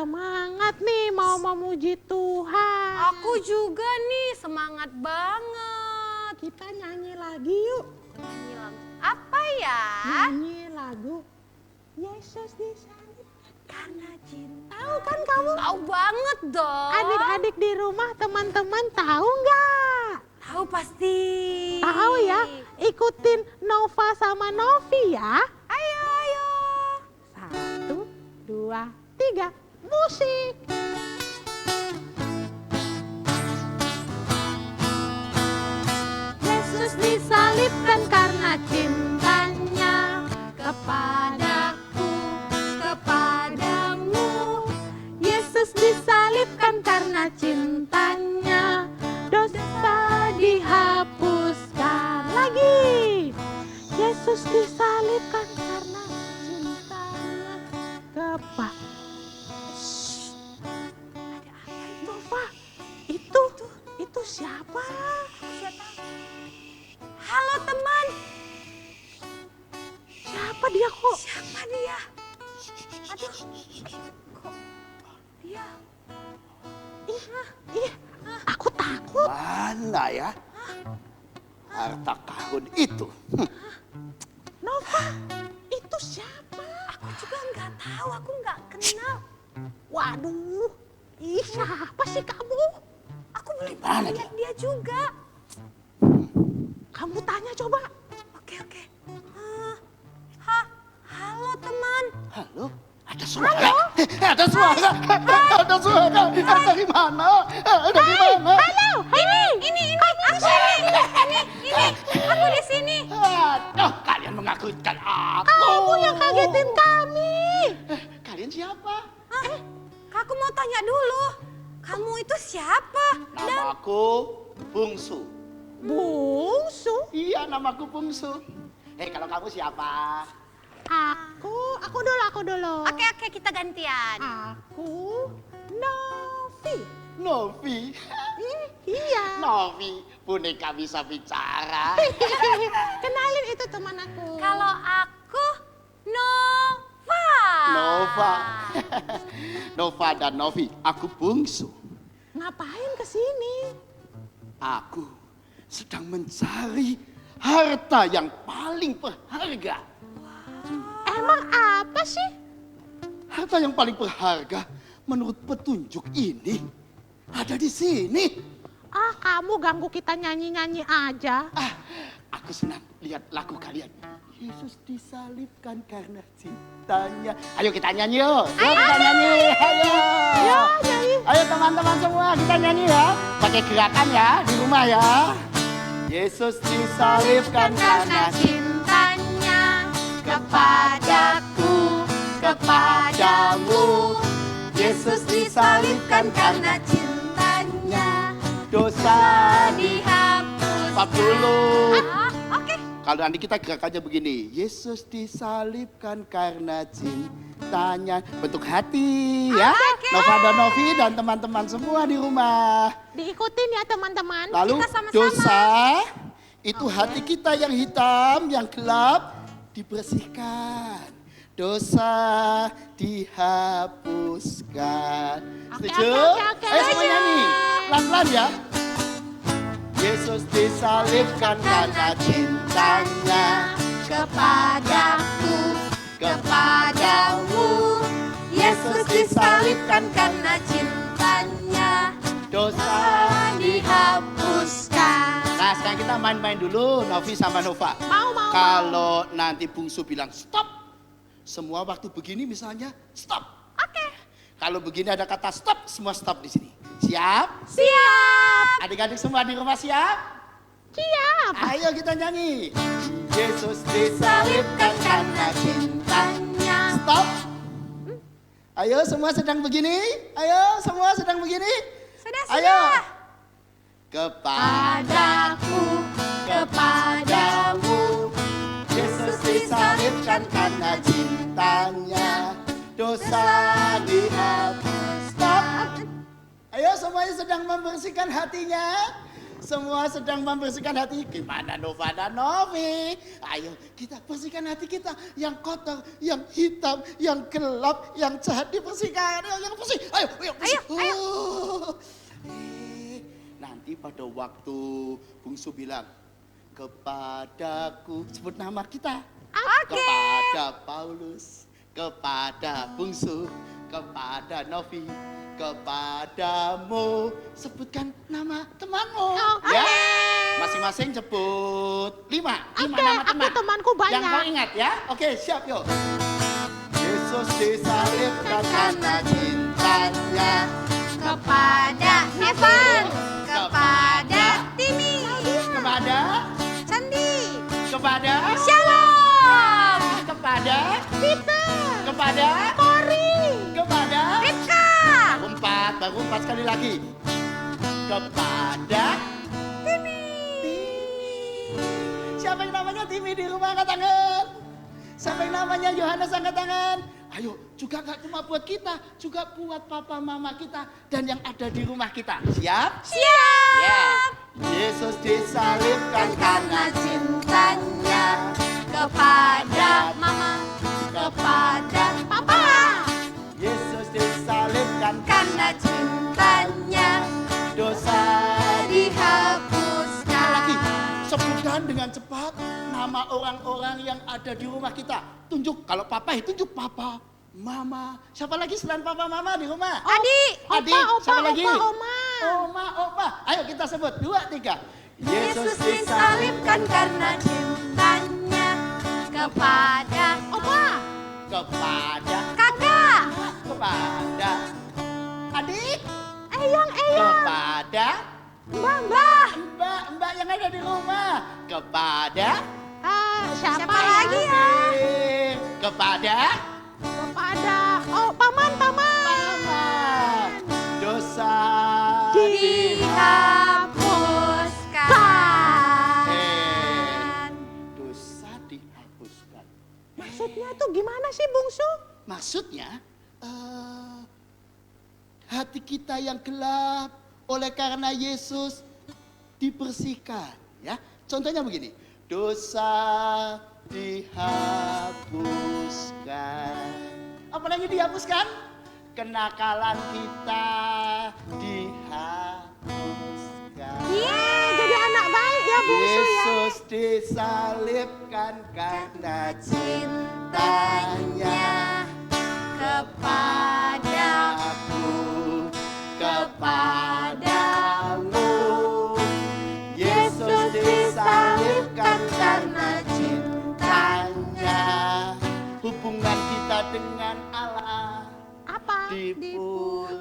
semangat nih mau memuji Tuhan. Aku juga nih semangat banget. Kita nyanyi lagi yuk. Nyanyi lagu apa ya? Nyanyi lagu Yesus disalib karena cinta. Tahu kan kamu? Tahu banget dong. Adik-adik di rumah, teman-teman tahu nggak? Tahu pasti. Tahu ya? Ikutin Nova sama Novi ya. Ayo, ayo. 1, 2, 3, musik. Yesus disalibkan karena cintanya kepadaku, kepadamu. Yesus disalibkan karena cintanya, dosa dihapuskan. Lagi. Yesus disalibkan karena cintanya kepada. Nova, itu siapa? Halo teman. Siapa dia kok? Siapa dia? Aduh, kok dia? Ih, aku takut. Mana ya? Harta karun itu. Nova, itu siapa? Aku juga nggak tahu, aku nggak kenal. Waduh, siapa sih kamu? Aku belum Mana lihat dia juga. Kamu tanya coba. Oke. Halo teman. Halo? Ada suara? Ada suara? Ada suara? Dari mana? Dari mana? Halo, Ini, aku di sini. Aduh, kalian mengagutkan aku. kamu yang kagetin kami. Kalian siapa? Aku mau tanya dulu. Kamu itu siapa? Namaku Bungsu. Bungsu, Iya, namaku Bungsu. Kalau kamu siapa? aku dulu. Oke, kita gantian. Aku Novi. Novi. Iya. Novi, boneka bisa bicara. Kenalin itu teman aku. Kalau aku Nova. Nova. Nova dan Novi, aku Bungsu. Ngapain kesini? Aku sedang mencari harta yang paling berharga. Emang apa sih? Harta yang paling berharga menurut petunjuk ini ada di sini. Kamu ganggu kita nyanyi-nyanyi aja. Aku senang lihat lagu kalian. Yesus disalibkan karena cintanya. Ayo kita nyanyi yuk. Yuk kita nyanyi. Ayo. Nyanyi. Ayo teman-teman semua kita nyanyi ya. Pakai gerakan ya di rumah ya. Yesus disalibkan karena cintanya Kepadaku, kepadamu. Yesus disalibkan karena cintanya. Dosa Dihapus. Stop dulu. Oke. Kalau nanti kita gerakannya begini. Yesus disalibkan karena cintanya. Bentuk hati ya. Nova dan Novi dan teman-teman semua di rumah. Diikutin ya teman-teman. Lalu Kita sama-sama. dosa itu hati kita yang hitam, yang gelap dibersihkan. Dosa dihapuskan. Setuju? oke. Ayo semua nyanyi. Pelan-pelan ya. Yesus disalibkan karena cintanya Kepadaku, kepadamu. Yesus disalibkan karena cintanya. Dosa Dihapuskan. Nah sekarang kita main-main dulu Novi sama Nova. Mau. Kalau nanti Bungsu bilang stop, semua waktu begini misalnya stop. Oke. Kalau begini ada kata stop, semua stop di sini. Siap? Siap. Adik-adik semua di rumah siap? Siap. Ayo kita nyanyi. Yesus disalibkan karena cintanya. Stop. Ayo semua sedang begini. Ayo semua sedang begini. Sudah. Ayo. Kepadaku, kepadamu. Yesus disalibkan karena cintanya. Dosa dihapus. Stop. Ayo semuanya sedang membersihkan hatinya. Semua sedang membersihkan hati. Gimana Nova dan Novi? Ayo kita bersihkan hati kita. Yang kotor, yang hitam, yang gelap, yang jahat dibersihkan. Ayo yang bersih. Ayo bersih. Ayo. Nanti pada waktu Bungsu bilang, kepadaku, sebut nama kita. Oke. Kepada Paulus, kepada Bungsu, kepada Novi, kepadamu. Sebutkan nama temanmu. Oke. Ya, masing-masing sebut 5 Oke, nama teman. aku temanku banyak. Yang kau ingat ya. Oke, siap yuk. Yesus disalibkan karena cintanya. Kepada Evan, kepada Timi, Kepada, Sandi, kepada, Shalom, kepada, Peter, kepada, Cory, kepada. Ripka, Baru empat sekali lagi. Kepada Timi. siapa yang namanya Timi di rumah angkat tangan? Siapa yang namanya Yohanes angkat tangan? Ayo, juga gak cuma buat kita, juga buat papa mama kita dan yang ada di rumah kita. Siap? Siap. Ya. Yesus disalibkan karena Cintanya kepada Mama, kepada Papa, Yesus disalibkan karena cintanya dosa dihapuskan. lagi. Sebutkan dengan cepat nama orang-orang yang ada di rumah kita. Tunjuk, kalau papa ya tunjuk papa, mama. Siapa lagi selain papa mama di rumah? Adik, Adik, siapa lagi? Oma. Oma, opa. Ayo kita sebut, 2, 3. Yesus disalibkan karena cintanya kepada Oma. Kepada, kakak, kepada adik, Eyang. kepada mbah, mbak yang ada di rumah. Kepada Siapa lagi ya? kepada Kepada paman. mama. Dosa dihapuskan. Dosa dihapuskan. Maksudnya tuh gimana sih, Bungsu? Maksudnya hati kita yang gelap oleh karena Yesus dibersihkan, ya. Contohnya begini, dosa dihapuskan. Apa lagi dihapuskan? Kenakalan kita dihapuskan. Jadi anak baik ya, Bungsu ya. Yesus disalibkan karena cintanya Kepada aku, kepadamu. Yesus disalibkan karena cintanya. Hubungan kita dengan Allah Apa? dipulihkan.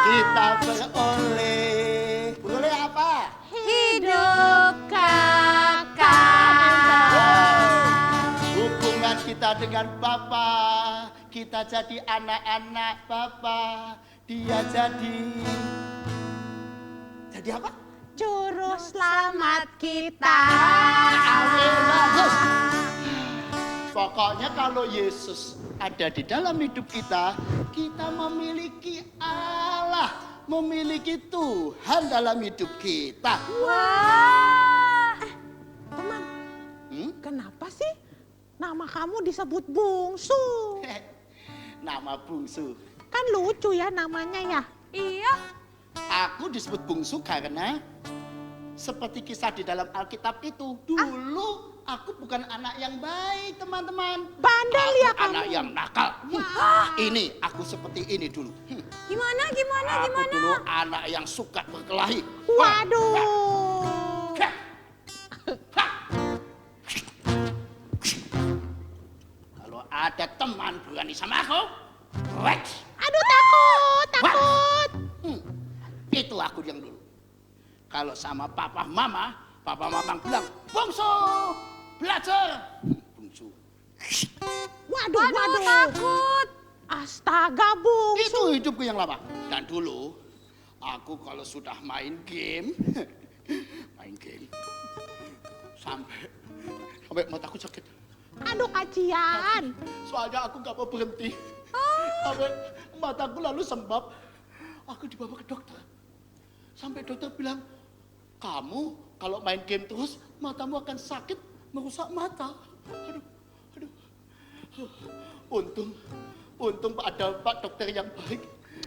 Kita beroleh apa? hidup kakak. Hubungan kita dengan Bapa, kita jadi anak-anak Bapa. Dia jadi apa? Juru selamat kita. Pokoknya kalau Yesus ada di dalam hidup kita, kita memiliki Allah, memiliki Tuhan dalam hidup kita. Wah, Teman, Hmm? kenapa sih nama kamu disebut Bungsu? Nama bungsu. Kan lucu ya namanya ya. iya. Aku disebut bungsu karena seperti kisah di dalam Alkitab itu, dulu aku bukan anak yang baik, teman-teman. Bandel Aku ya kamu. anak yang nakal. Ini aku seperti ini dulu. Gimana? Aku dulu anak yang suka berkelahi. Waduh. Kalau ada teman berani sama aku, wek. Aduh takut. Itu aku yang dulu. Kalau sama papa mama bilang, bungsu, belajar. Bungsu. Waduh. Takut. Astaga, Bungsu. Itu hidupku yang lama. Dan dulu, aku kalau sudah main game, sampai mataku sakit. Aduh, kacian. Soalnya aku gak mau berhenti. Sampai mataku lalu sembab. Aku dibawa ke dokter. Sampai dokter bilang, kamu kalau main game terus matamu akan sakit, merusak mata. Aduh, aduh. Untung ada Pak dokter yang baik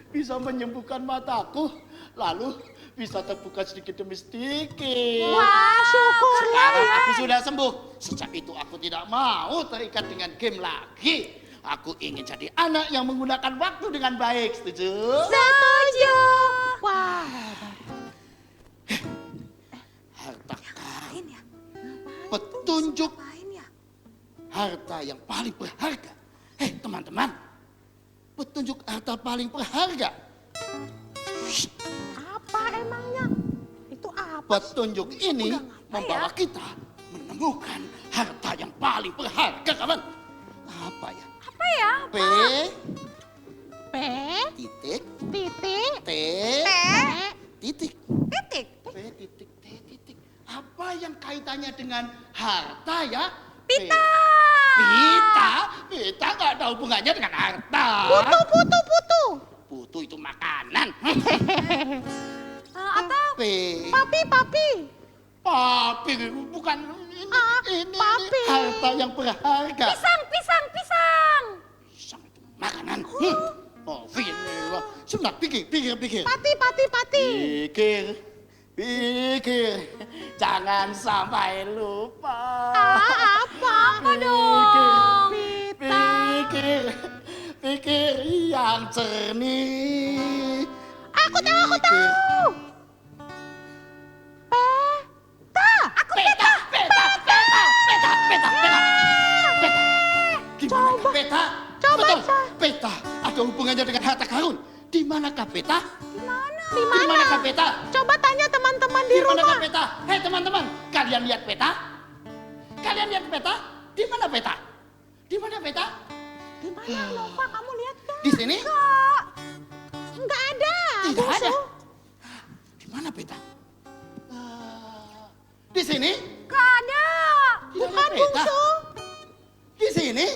bisa menyembuhkan mataku, lalu bisa terbuka sedikit demi sedikit. Wah, syukur ya. Sekarang aku sudah sembuh. Sejak itu aku tidak mau terikat dengan game lagi. Aku ingin jadi anak yang menggunakan waktu dengan baik. Setuju? Setuju. Wah. Harta karun. Ya. Petunjuk Ngapain ya? harta yang paling berharga. Teman-teman. Petunjuk harta paling berharga. Apa emangnya? Itu apa? Petunjuk ini membawa kita menemukan harta yang paling berharga, kawan. Apa ya? Apa ya? P, P, titik, titik, T, titik. Titik. P, titik, T, titik. Apa yang kaitannya dengan harta ya? Pita. Pita nggak ada hubungannya dengan harta. putu. Putu itu makanan. Atau P, Papi. papi, bukan ini papi. harta yang berharga. pisang. Pisang itu makanan. Oh, ini loh. Sebentar, pikir. Pati. Pikir. Jangan sampai lupa. Apa dong? Pikir yang jernih. Aku tahu. Peta. Gimana peta? Coba, Betul, Sa. peta ada hubungannya dengan harta karun. Di manakah peta? Di Di mana? manakah peta? Coba tanya teman-teman di Di manakah rumah. peta? Hei teman-teman, kalian lihat peta? Di mana peta? Di mana, Nova? Kamu lihat nggak? Di sini? Nggak ada. Tidak Bungsu. ada. Di mana peta? Di sini? Gak ada. Tidak Bukan ada peta. Bungsu. Di sini?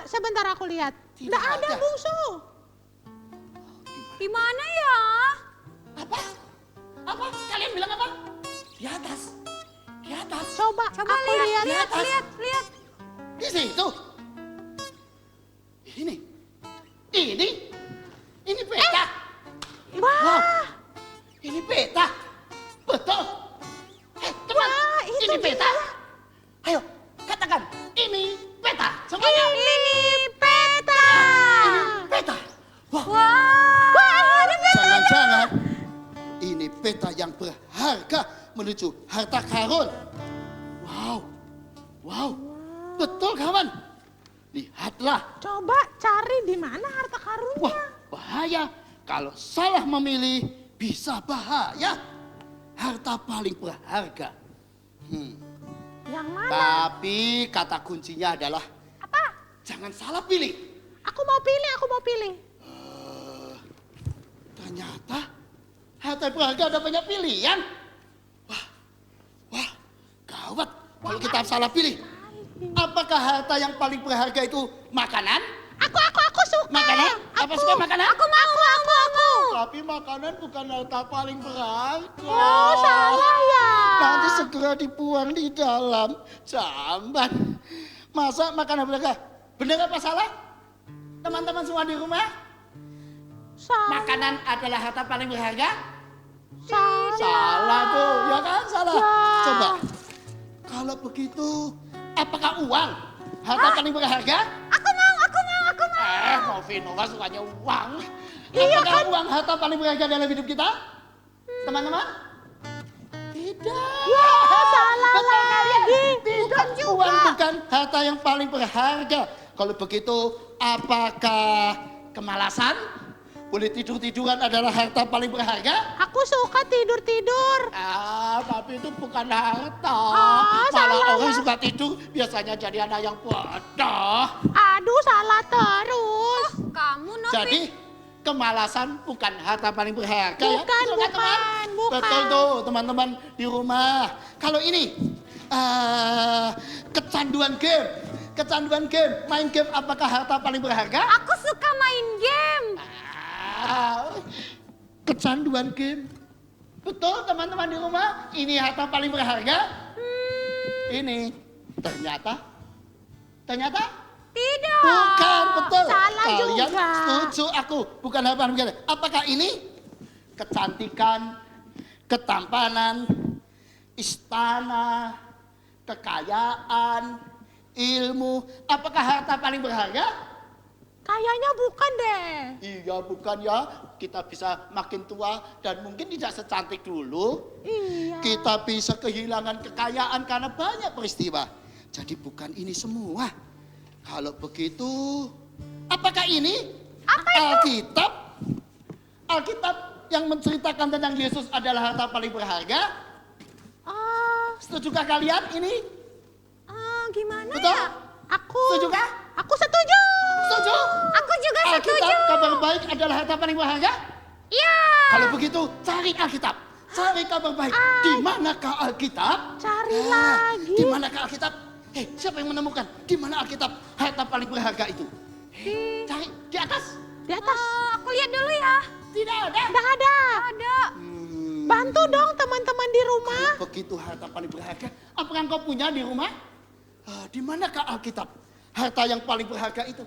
Sebentar aku lihat. Tidak Nggak ada ada. Bungsu. Di mana ya? Apa? Kalian bilang apa? Di atas. Coba Coba aku lihat. lihat. Lihat. Di situ. Ini peta. Wah. Wow. Ini peta. Betul. Teman, Wah, itu ini peta. dia. Ayo, katakan. Ini peta. Semuanya. Ini peta. Ini peta. Wah, Wah. jangan-jangan ini peta yang berharga menuju harta karun. Wow. Betul kawan. Lihatlah. Coba cari di mana harta karunnya. Wah, bahaya. Kalau salah memilih, bisa bahaya. Harta paling berharga. Yang mana? Tapi kata kuncinya adalah Apa? jangan salah pilih. Aku mau pilih. Ternyata harta berharga ada banyak pilihan. Wah, gawat kalau kita salah pilih. Apakah harta yang paling berharga itu makanan? Aku suka. Makanan? Apa suka makanan? Aku mau. Tapi makanan bukan harta paling berharga. Oh, salah ya. Nanti segera dibuang di dalam jamban. Masa makanan berharga? Benar apa salah? Teman-teman semua di rumah? Salah. Makanan adalah harta paling berharga? Salah. Salah tuh, ya kan? Salah. Ya. Coba. Kalau begitu, apakah uang harta paling berharga? Aku mau. Nova sukanya uang. Iya Apakah kan? uang harta paling berharga dalam hidup kita? Teman-teman? Tidak. Ya, salah Betul kalian. lagi. Tidak, uang bukan harta yang paling berharga. Kalau begitu, apakah kemalasan? Boleh tidur-tiduran adalah harta paling berharga? Aku suka tidur. Tapi itu bukan harta. Malah salah orang ya. suka tidur biasanya jadi anak yang bodoh. Aduh, salah terus. Kamu Novi. Jadi kemalasan bukan harta paling berharga ya? Bukan, Betul kan, teman? bukan. Betul tuh teman-teman di rumah. Kalau ini kecanduan game, main game apakah harta paling berharga? Aku suka main game. Kecanduan game Betul teman-teman di rumah, ini harta paling berharga. Ini ternyata Tidak. bukan, betul. Salah Kalian juga. setuju aku, bukan harta paling berharga. Apakah ini kecantikan, ketampanan, istana, kekayaan, ilmu? Apakah harta paling berharga? Kayaknya bukan deh. Iya bukan ya, kita bisa makin tua dan mungkin tidak secantik dulu. Iya. Kita bisa kehilangan kekayaan karena banyak peristiwa. Jadi bukan ini semua. Kalau begitu, apakah ini Alkitab? Alkitab yang menceritakan tentang Yesus adalah harta paling berharga? Setujukah kalian ini? Gimana Betul? ya? Setujukah? Aku setuju. Setuju? Aku juga Alkitab setuju. kabar baik adalah harta paling berharga? Iya. Kalau begitu cari Alkitab, cari kabar baik. Di manakah Alkitab? Cari lagi. Di manakah Alkitab? Siapa yang menemukan di mana Alkitab harta paling berharga itu? Cari di atas. Di atas. Aku lihat dulu ya. Tidak ada. Nggak ada. Ada. Bantu dong teman-teman di rumah. Begitu harta paling berharga. Apakah engkau punya di rumah? Di manakah Alkitab? Harta yang paling berharga itu.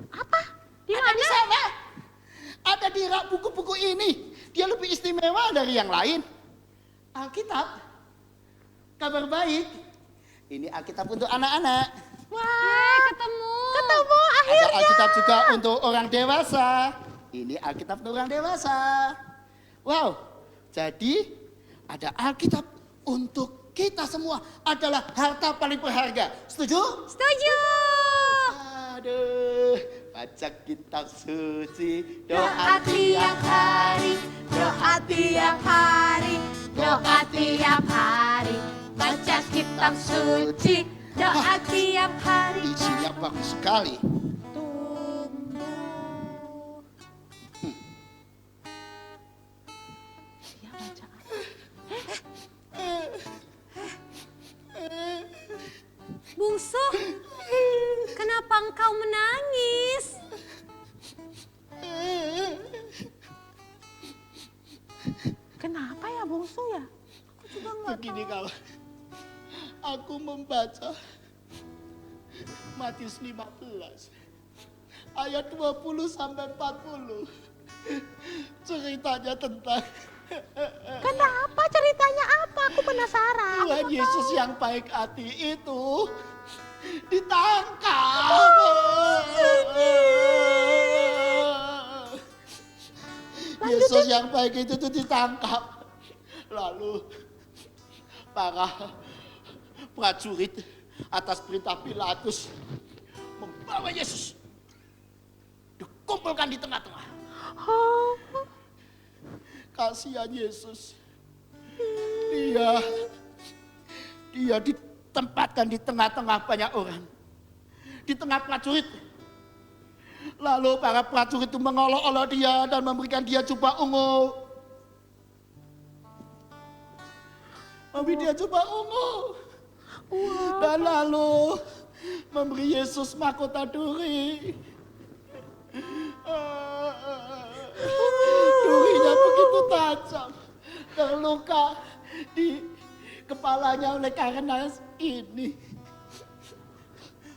Apa? Di Ada di mana? sana. Ada di rak buku-buku ini. Dia lebih istimewa dari yang lain. Alkitab. Kabar baik. Ini Alkitab untuk anak-anak. Wah, Ketemu. ketemu Ada akhirnya. Alkitab juga untuk orang dewasa. Ini Alkitab untuk orang dewasa. Wow. Jadi ada Alkitab untuk kita semua adalah harta paling berharga. Setuju? Setuju. Aduh, baca kitab suci, Doa tiap hari, doa tiap hari, doa tiap hari. Baca kitab suci, doa tiap hari. Isinya bagus sekali. Ya, baca. Bungsu, kenapa engkau menangis? Kenapa ya bungsu ya? Begini kawan, aku membaca Matius 15 ayat 20 sampai 40. Ceritanya tentang Kenapa ceritanya apa? Aku penasaran. Tuhan Yesus yang baik hati itu ditangkap. Yesus yang baik itu tuh ditangkap. Lalu para prajurit atas perintah Pilatus membawa Yesus, dikumpulkan di tengah-tengah. Oh, Kasihan Yesus. Dia ditempatkan di tengah-tengah banyak orang. Di tengah prajurit. Lalu para prajurit itu mengolok-olok dia dan memberikan dia jubah ungu. Memberi dia jubah ungu. Dan lalu memberi Yesus mahkota duri. Durinya begitu tajam, terluka di kepalanya oleh karena ini.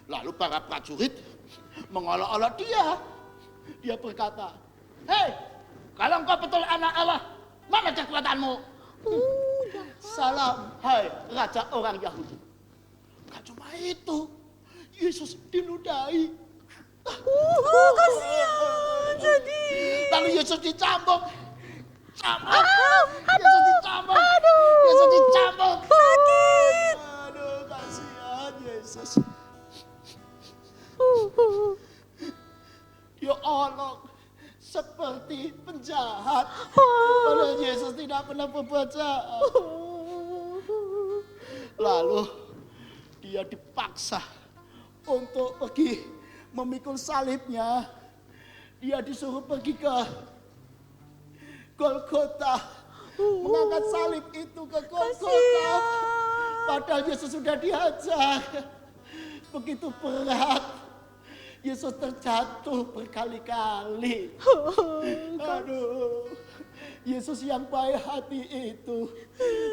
Lalu para prajurit mengolok-olok dia. Dia berkata, "Hei, kalau engkau betul anak Allah, mana kekuatanmu?" "Salam, hai raja orang Yahudi." Gak cuma itu, Yesus diludahi. Kasihan, sedih. Lalu Yesus dicambuk. Yesus dicambuk. Yesus dicambuk. Sakit. Aduh, kasihan Yesus. Dia olok seperti penjahat. Padahal Yesus tidak pernah berbuat jahat. Lalu dia dipaksa untuk pergi memikul salibnya. Dia disuruh pergi ke Golgota, mengangkat salib itu ke Golgota. Padahal Yesus sudah dihajar. Begitu berat. Yesus terjatuh berkali-kali. Aduh, Yesus yang baik hati itu,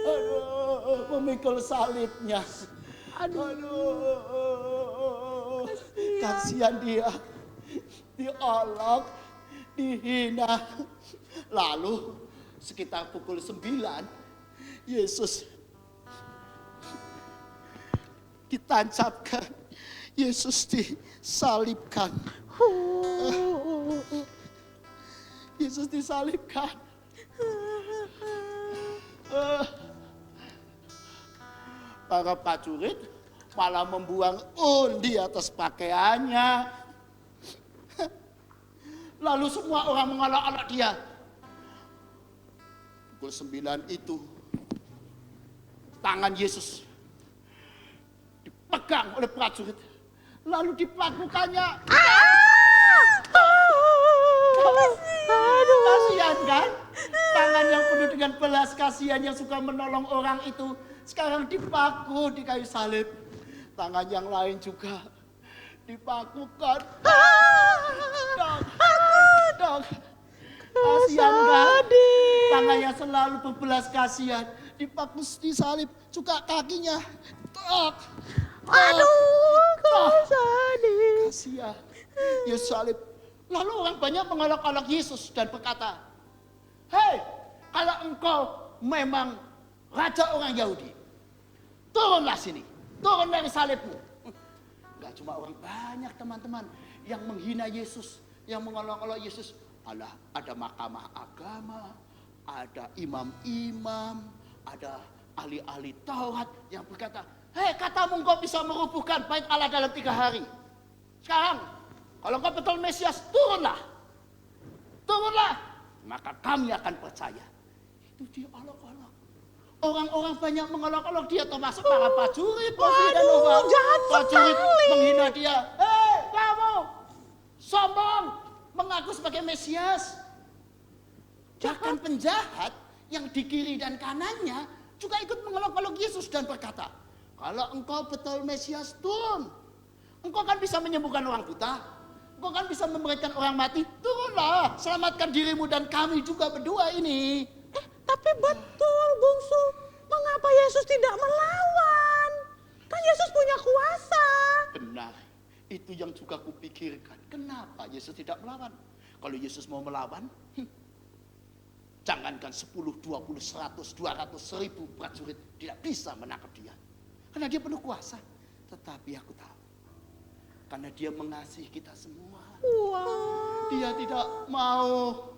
aduh, memikul salibnya. Aduh, kasihan dia, diolok, dihina. Lalu sekitar pukul 9, Yesus ditancapkan, Yesus disalibkan. Yesus disalibkan. Para prajurit malah membuang di atas pakaiannya. Lalu semua orang mengolok-olok dia. Pukul 9 itu, tangan Yesus dipegang oleh prajurit. Lalu dipakukannya. Kasihan kan? Tangan yang penuh dengan belas kasihan yang suka menolong orang itu sekarang dipaku di kayu salib. Tangan yang lain juga dipakukan. Dok. Kasihan kan? Tangan yang selalu berbelas kasihan dipaku di salib, juga kakinya. Kasihan. Yesus salib. Lalu orang banyak mengolok-olok Yesus dan berkata, "Hei, kalau engkau memang raja orang Yahudi, turunlah sini, turun dari salibmu." Enggak cuma orang banyak teman-teman yang menghina Yesus, yang mengolok-olok Yesus. Ada mahkamah agama, ada imam-imam, ada ahli-ahli Taurat yang berkata, "Hei, katamu engkau bisa merubuhkan bait Allah dalam 3 hari. Sekarang, kalau engkau betul Mesias, turunlah. Maka kami akan percaya." Itu diolok-olok. Orang-orang banyak mengolok-olok dia, termasuk para prajurit. Prajurit menghina dia. "Hei, kamu sombong, mengaku sebagai Mesias." Bahkan penjahat yang di kiri dan kanannya juga ikut mengolok-olok Yesus dan berkata, "Kalau engkau betul Mesias, turun. Engkau kan bisa menyembuhkan orang buta. Engkau kan bisa memberikan orang mati. Turunlah, selamatkan dirimu dan kami juga berdua ini." Tapi betul, Bungsu. Mengapa Yesus tidak melawan? Kan Yesus punya kuasa. Benar, itu yang juga kupikirkan. Kenapa Yesus tidak melawan? Kalau Yesus mau melawan, jangankan 10, 20, 100, 200, 1000 prajurit tidak bisa menangkap dia. Karena dia penuh kuasa. Tetapi aku tahu, karena dia mengasihi kita semua. Dia tidak mau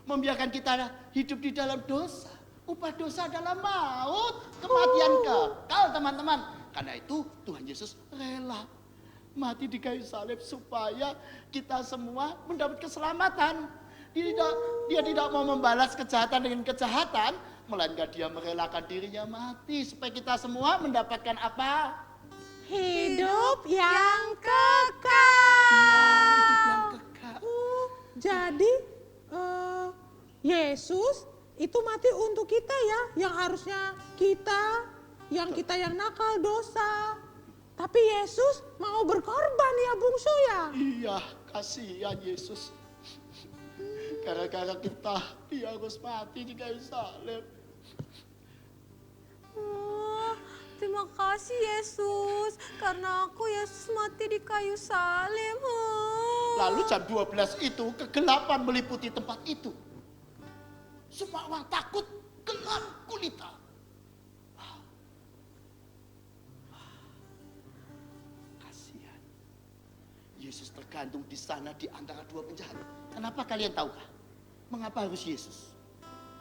membiarkan kita hidup di dalam dosa. Upah dosa adalah maut, kematian kekal, teman-teman. Karena itu Tuhan Yesus rela mati di kayu salib supaya kita semua mendapat keselamatan. Dia tidak mau membalas kejahatan dengan kejahatan, melainkan dia merelakan dirinya mati supaya kita semua mendapatkan apa? Hidup yang kekal. Hidup yang kekal. Jadi Yesus itu mati untuk kita ya, yang harusnya kita yang nakal dosa. Tapi Yesus mau berkorban ya, Bungsu ya. Iya, kasihan Yesus. Gara-gara kita, dia harus mati di kayu salib. Terima kasih Yesus, karena Yesus mati di kayu salib. Lalu jam 12 itu kegelapan meliputi tempat itu. Semua orang takut, gelap gulita. Kasihan. Yesus tergantung di sana di antara 2 penjahat. Kenapa kalian tahukah? Mengapa harus Yesus?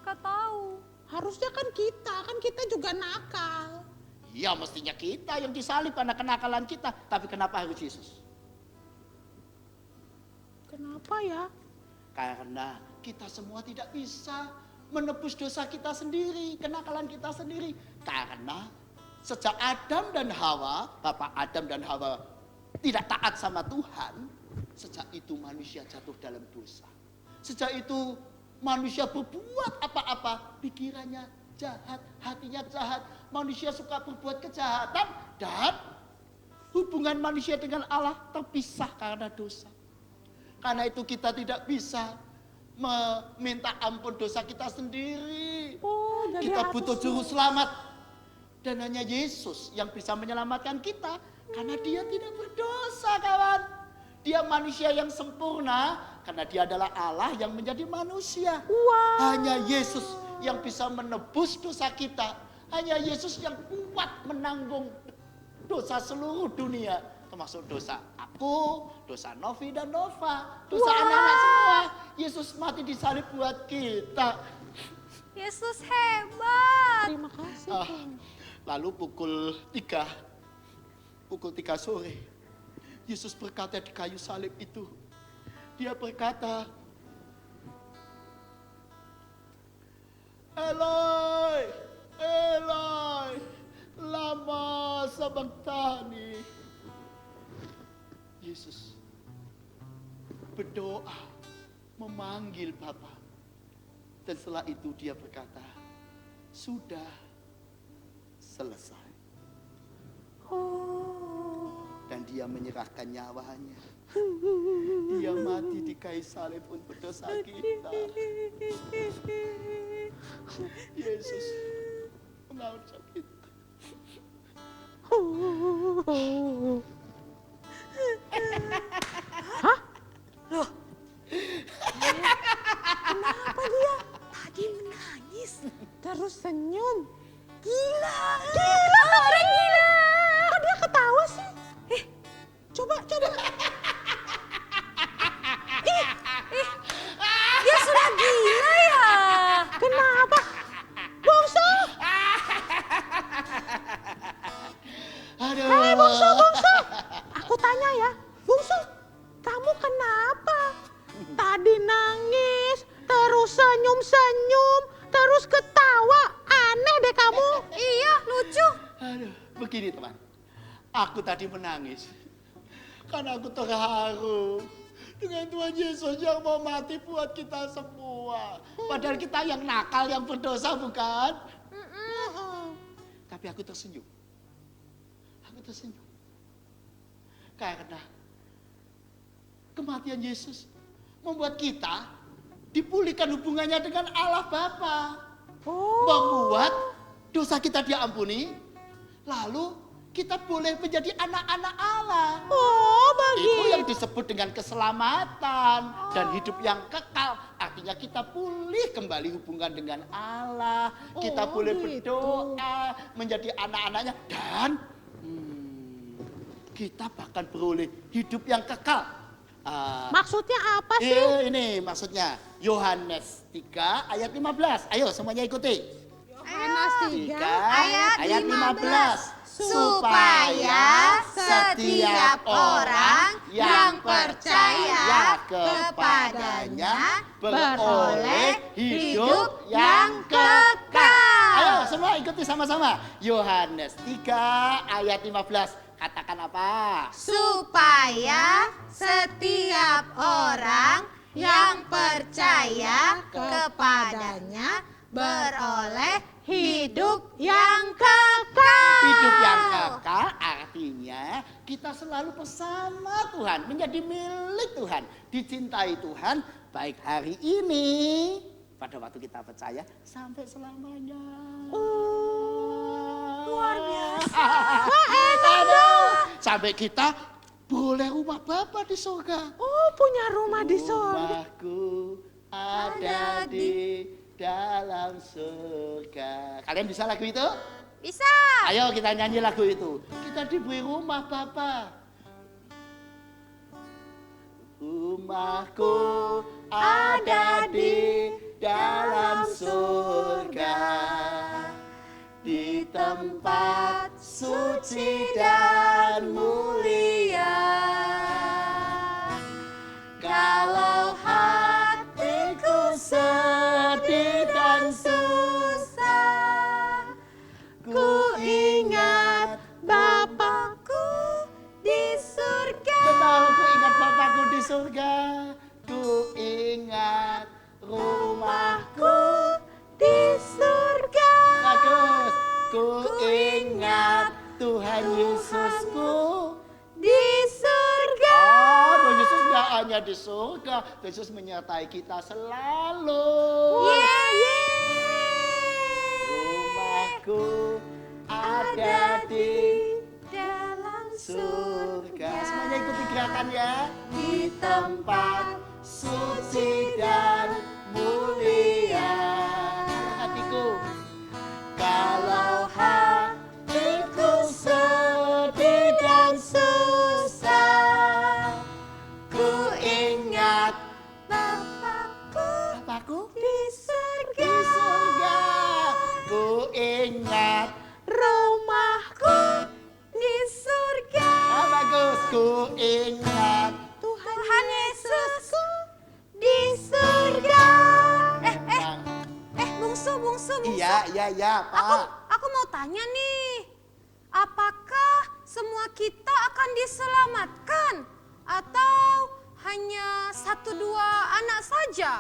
Gak tahu. Harusnya kan kita juga nakal. Ya mestinya kita yang disalib karena kenakalan kita. Tapi kenapa harus Yesus? Kenapa ya? Karena kita semua tidak bisa menebus dosa kita sendiri, kenakalan kita sendiri. Karena sejak Adam dan Hawa, Bapak Adam dan Hawa tidak taat sama Tuhan, sejak itu manusia jatuh dalam dosa. Sejak itu manusia berbuat apa-apa, pikirannya jahat, hatinya jahat. Manusia suka berbuat kejahatan dan hubungan manusia dengan Allah terpisah karena dosa. Karena itu kita tidak bisa meminta ampun dosa kita sendiri. Oh, jadi Kita harus- butuh juru selamat. Dan hanya Yesus yang bisa menyelamatkan kita. Karena dia tidak berdosa, kawan. Dia manusia yang sempurna. Karena dia adalah Allah yang menjadi manusia. Wow. Hanya Yesus yang bisa menebus dosa kita. Hanya Yesus yang kuat menanggung dosa seluruh dunia. Termasuk dosa aku, dosa Novi dan Nova. Dosa anak-anak semua. Yesus mati di salib buat kita. Yesus hebat. Terima kasih. Ah, Tuhan. lalu pukul 3 sore, Yesus berkata di kayu salib itu. Dia berkata, Eloi, Eloi, lama sabachthani. Yesus berdoa, memanggil Bapa. Dan setelah itu dia berkata, sudah selesai. Dan dia menyerahkan nyawanya. Dia mati di kayu salib untuk dosa kita. Yesus mengancam kita. Loh, Kenapa dia? tadi menangis. Terus senyum. Gila. Orang gila. Kok dia ketawa sih? Coba. Dia sudah gila ya. Kenapa? Bungsu. Aduh. Hei Bungsu. Aku tanya ya. Bungsu, kamu kenapa? Tadi nangis, terus senyum, terus ketawa. Aneh deh kamu. Iya, lucu. Aduh, begini teman. Aku tadi menangis. Karena aku terharu dengan Tuhan Yesus yang mau mati buat kita semua. Padahal kita yang nakal, yang berdosa bukan? Tapi aku tersenyum. Karena kematian Yesus membuat kita dipulihkan hubungannya dengan Allah Bapa. Membuat dosa kita diampuni, lalu kita boleh menjadi anak-anak Allah. Oh, Itu yang begitu. disebut dengan keselamatan dan hidup yang kekal. Artinya kita pulih kembali hubungan dengan Allah. Kita Oh, boleh gitu. berdoa, menjadi anak-anaknya. Dan kita bahkan beroleh hidup yang kekal. Maksudnya apa sih? Ini maksudnya Yohanes 3 ayat 15. Ayo semuanya ikuti. Yohanes 3 Ayat 15. Supaya setiap orang yang percaya kepadanya beroleh hidup yang kekal. Ayo semua ikuti sama-sama. Yohanes 3 ayat 15. Katakan apa? Supaya setiap orang yang percaya kepadanya beroleh hidup yang kekal. Hidup yang kekal artinya kita selalu bersama Tuhan, menjadi milik Tuhan, dicintai Tuhan baik hari ini, pada waktu kita percaya, sampai selamanya. Luar biasa. Sampai kita boleh rumah Bapa di surga. Oh, punya rumah di sorga. Rumahku ada di dalam surga. Kalian bisa lagu itu? Bisa. Ayo kita nyanyi lagu itu. Kita diberi rumah Bapa. Rumahku ada di dalam surga, di tempat suci dan mulia. Kalau hatiku sedih dan susah, ku ingat Bapakku di surga. Betul, ku ingat Bapakku di surga. Ku ingat rumahku Di surga. bagus. Ku ingat Tuhan Yesusku. Di surga. Tuhan Yesus nggak hanya di surga. Yesus menyertai kita selalu. Rumahku ada di dalam surga. Semuanya ikuti gerakan ya. Di tempat suci dan mulia. Hatiku, kalau hatiku sedih dan susah, ku ingat Bapakku di surga. di surga. Ku ingat Rumahku di surga. bagus. Ku ingat Tuhan Yesus di surga. Bungsu. Iya, Pak. Aku mau tanya nih. Apakah semua kita akan diselamatkan atau hanya 1-2 anak saja?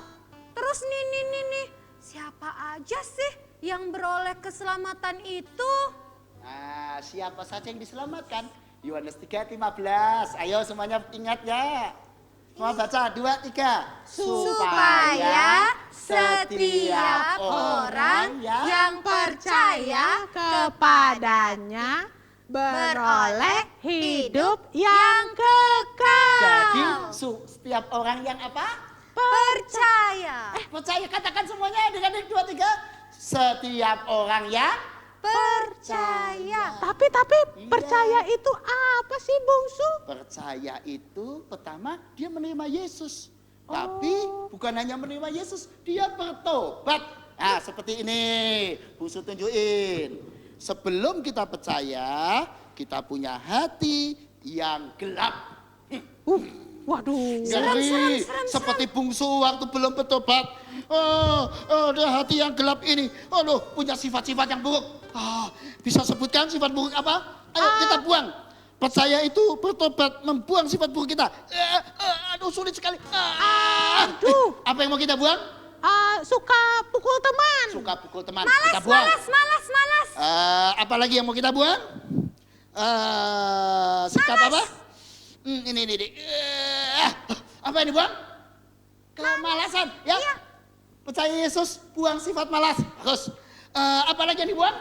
Terus nih, siapa aja sih yang beroleh keselamatan itu? Nah, siapa saja yang diselamatkan? Yohanes 3:15. Ayo semuanya ingat ya. Semua baca 2, 3. Supaya setiap orang yang percaya kepadanya beroleh hidup yang kekal. Jadi setiap orang yang apa? percaya. Percaya, katakan semuanya dengan 2, 3. Setiap orang yang Percaya. Tapi Iya. percaya itu apa sih, Bungsu? percaya itu pertama dia menerima Yesus. Tapi bukan hanya menerima Yesus, dia bertobat. Nah, seperti ini. Bungsu tunjukin. Sebelum kita percaya, kita punya hati yang gelap. Waduh. Ngeri. Seperti Bungsu waktu belum bertobat. Ada hati yang gelap ini. Punya sifat-sifat yang buruk. Bisa sebutkan sifat buruk apa? Ayo kita buang. Percaya itu bertobat membuang sifat buruk kita. Sulit sekali. Apa yang mau kita buang? Suka pukul teman. Suka pukul teman. Kita buang. Malas. Apa lagi yang mau kita buang? Sikap apa? Ini. Apa yang dibuang? Kemalasan. Ya. Iya. Percaya Yesus, buang sifat malas. Terus, apa lagi yang dibuang?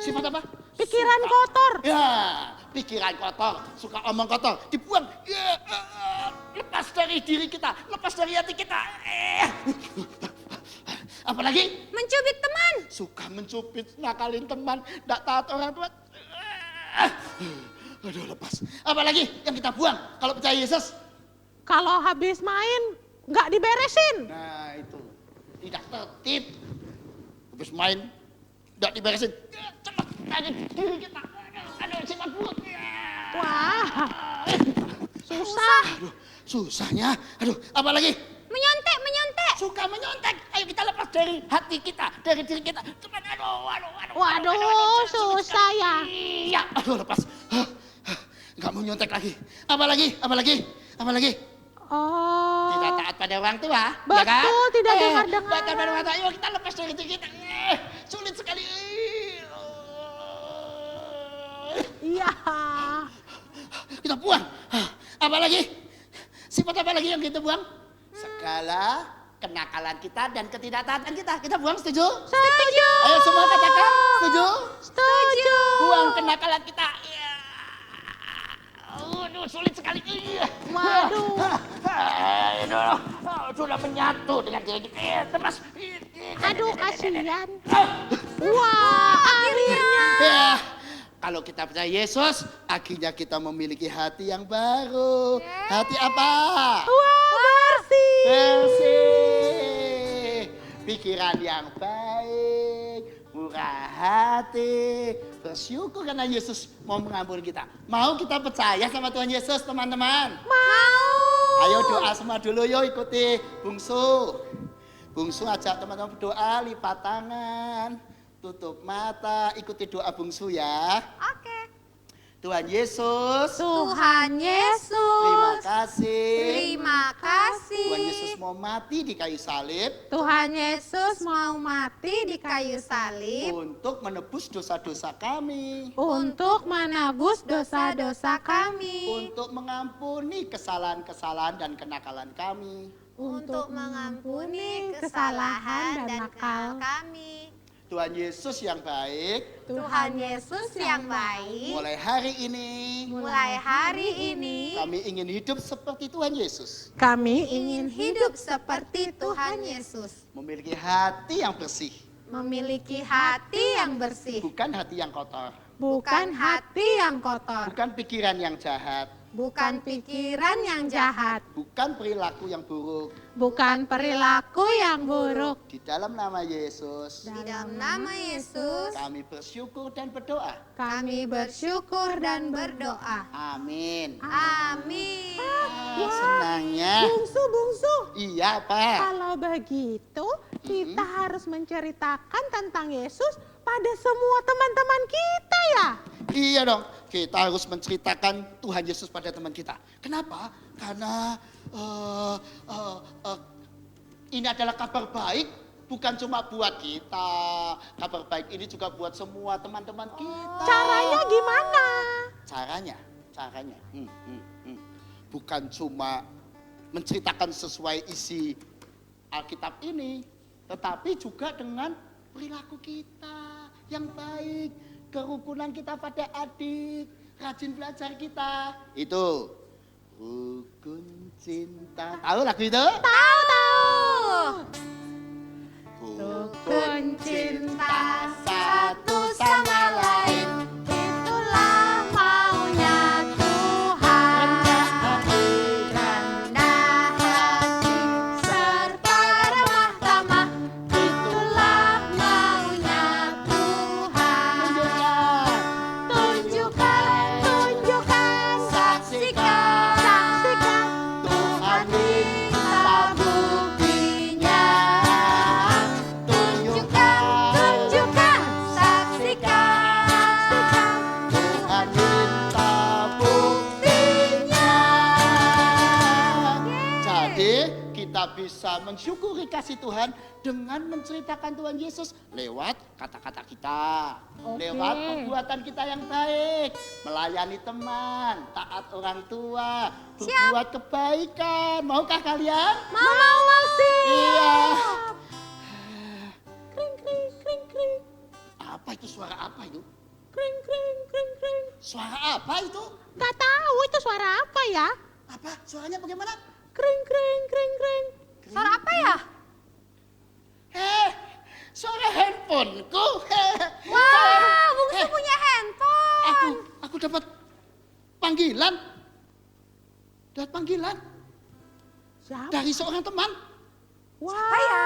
Sifat apa? Pikiran kotor. Ya, pikiran kotor, suka omong kotor, dibuang. Lepas dari diri kita, lepas dari hati kita. Apalagi? Mencubit teman. Suka mencubit, nakalin teman, tidak taat orang tua. Aduh, lepas. Apalagi yang kita buang kalau percaya Yesus? Kalau habis main nggak diberesin. Nah, itu. Tidak tertib. Habis main, tidak diberesin. Cepat dari diri kita. Aduh, sifat buruk. Wah, susah. Aduh, susahnya. Aduh, apa lagi? Menyontek. Suka menyontek. Ayo kita lepas dari hati kita, dari diri kita. Cepat, Waduh, susah ya. Iya, aduh lepas. Nggak mau nyontek lagi. Apa lagi? Oh. Tidak taat pada orang tua. Betul, ya kan? tidak dengar-dengar. Tidak taat pada orang tua. Ayo kita lepas dari diri kita. Sulit sekali. Iya. Kita buang. Apa lagi? Sifat apa lagi yang kita buang? Segala kenakalan kita dan ketidaktaatan kita buang, setuju? Setuju. Ayo semua katakan, setuju? Setuju. Buang kenakalan kita. Aduh, sulit sekali. Waduh. Sudah menyatu dengan diri kita. Lepas. Aduh, kasihan. Wah, akhirnya. Ya, kalau kita percaya Yesus, akhirnya kita memiliki hati yang baru. Hati apa? Wah, bersih. Bersih, pikiran yang baik, murah hati, bersyukur karena Yesus mau mengampuni kita. Mau kita percaya sama Tuhan Yesus, teman-teman? Mau. Ayo doa semua dulu, yuk ikuti Bungsu. Bungsu ajak teman-teman berdoa, lipat tangan, tutup mata, ikuti doa Bungsu ya. Oke. Tuhan Yesus, Tuhan Yesus, terima kasih. terima kasih. Tuhan Yesus mau mati di kayu salib Tuhan Yesus mau mati di kayu salib untuk menebus dosa-dosa kami, untuk menebus dosa-dosa kami, untuk mengampuni kesalahan-kesalahan dan kenakalan kami. untuk mengampuni kesalahan dan nakal kami. Tuhan Yesus yang baik, Tuhan Yesus yang baik, mulai hari ini mulai hari ini kami ingin hidup seperti Tuhan Yesus. Kami ingin hidup seperti Tuhan Yesus, Memiliki hati yang bersih, memiliki hati yang bersih, bukan hati yang kotor, bukan hati yang kotor, bukan pikiran yang jahat, bukan pikiran yang jahat, bukan perilaku yang buruk. bukan perilaku yang buruk. Di dalam nama Yesus, Di dalam nama Yesus, kami bersyukur dan berdoa. kami bersyukur dan berdoa. Amin. Amin. Senangnya. Bungsu. Iya, Pak. Kalau begitu, kita harus menceritakan tentang Yesus pada semua teman-teman kita ya. Iya dong, kita harus menceritakan Tuhan Yesus pada teman kita. Kenapa? Karena ini adalah kabar baik, bukan cuma buat kita. Kabar baik ini juga buat semua teman-teman kita. Caranya gimana? Caranya. Bukan cuma menceritakan sesuai isi Alkitab ini, tetapi juga dengan perilaku kita yang baik, kerukunan kita pada adik, rajin belajar kita. Itu rukun cinta. Tahu lagu itu? Tahu. Rukun Cinta satu sama lain, itulah maunya Tuhan. Rendah hati serta ramah tamah, itulah maunya Tuhan. Tunjukkan, saksikan, Tuhan minta buktinya. Tunjukkan, saksikan, Tuhan minta buktinya. Jadi kita bisa mensyukuri kasih Tuhan dengan menceritakan Tuhan Yesus lewat kata-kata kita, lewat perbuatan kita yang baik, melayani teman, taat orang tua, berbuat kebaikan. Maukah kalian? Mau sih. Iya. Kring kring kring kring. Apa itu, suara apa itu? Kring kring kring kring. Suara apa itu? Gak tahu itu suara apa ya? Apa? Suaranya bagaimana? Kring kring kring kring. Suara apa ya? Suara handphoneku. Wah, Bungsu punya handphone. Aku dapat panggilan. Dapat panggilan Siapa? dari seorang teman. Apa ya?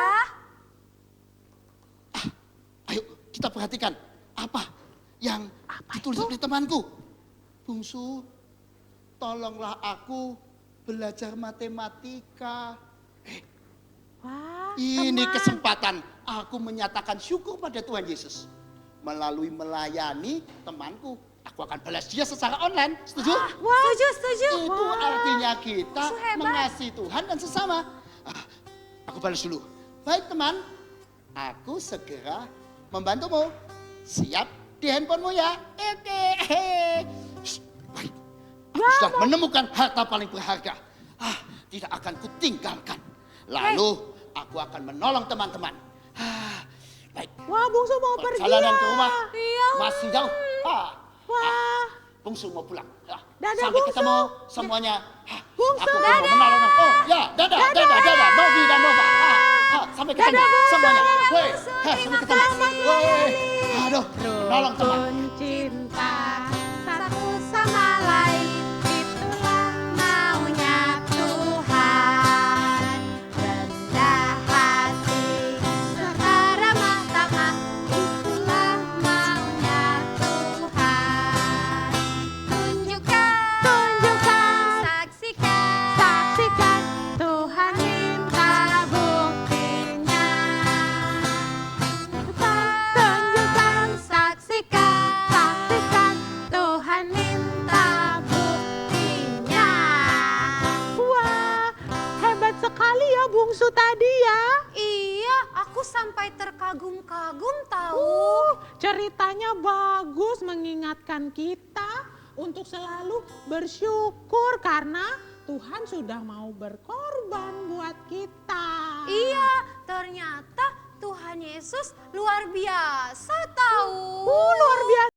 Ayo kita perhatikan apa yang ditulis oleh temanku. Bungsu, tolonglah aku belajar matematika. Wah, Ini teman. kesempatan aku menyatakan syukur pada Tuhan Yesus. Melalui melayani temanku, aku akan balas dia secara online. Setuju? Setuju. Itu artinya kita Bungsu hebat. mengasihi Tuhan dan sesama. Aku balas dulu. Baik teman, aku segera membantumu. Siap di handphonemu ya. Oke. Shh, baik. Aku sudah menemukan harta paling berharga. Tidak akan kutinggalkan. Lalu aku akan menolong teman-teman. Baik. Wah, Bungsu mau pergi Perjalanan ya. ke rumah Iya. masih jauh. Wah, Bungsu mau pulang. Dadah, Sampai Bungsu. ketemu semuanya. Bungsu, Aku mau menolong. Oh ya, dadah. Novi dan Nova. Sampai ketemu semuanya. Woi, sampai ketemu. Woi, aduh, nolong teman. rukun cinta. Satu sama lain, itulah maunya Tuhan. Rendah hati serta ramah tamah, itulah maunya Tuhan. Tunjukkan, saksikan, Tuhan minta buktinya. Tunjukkan, saksikan, Ceritanya bagus mengingatkan kita untuk selalu bersyukur karena Tuhan sudah mau berkorban buat kita. Iya, ternyata Tuhan Yesus luar biasa tahu. Luar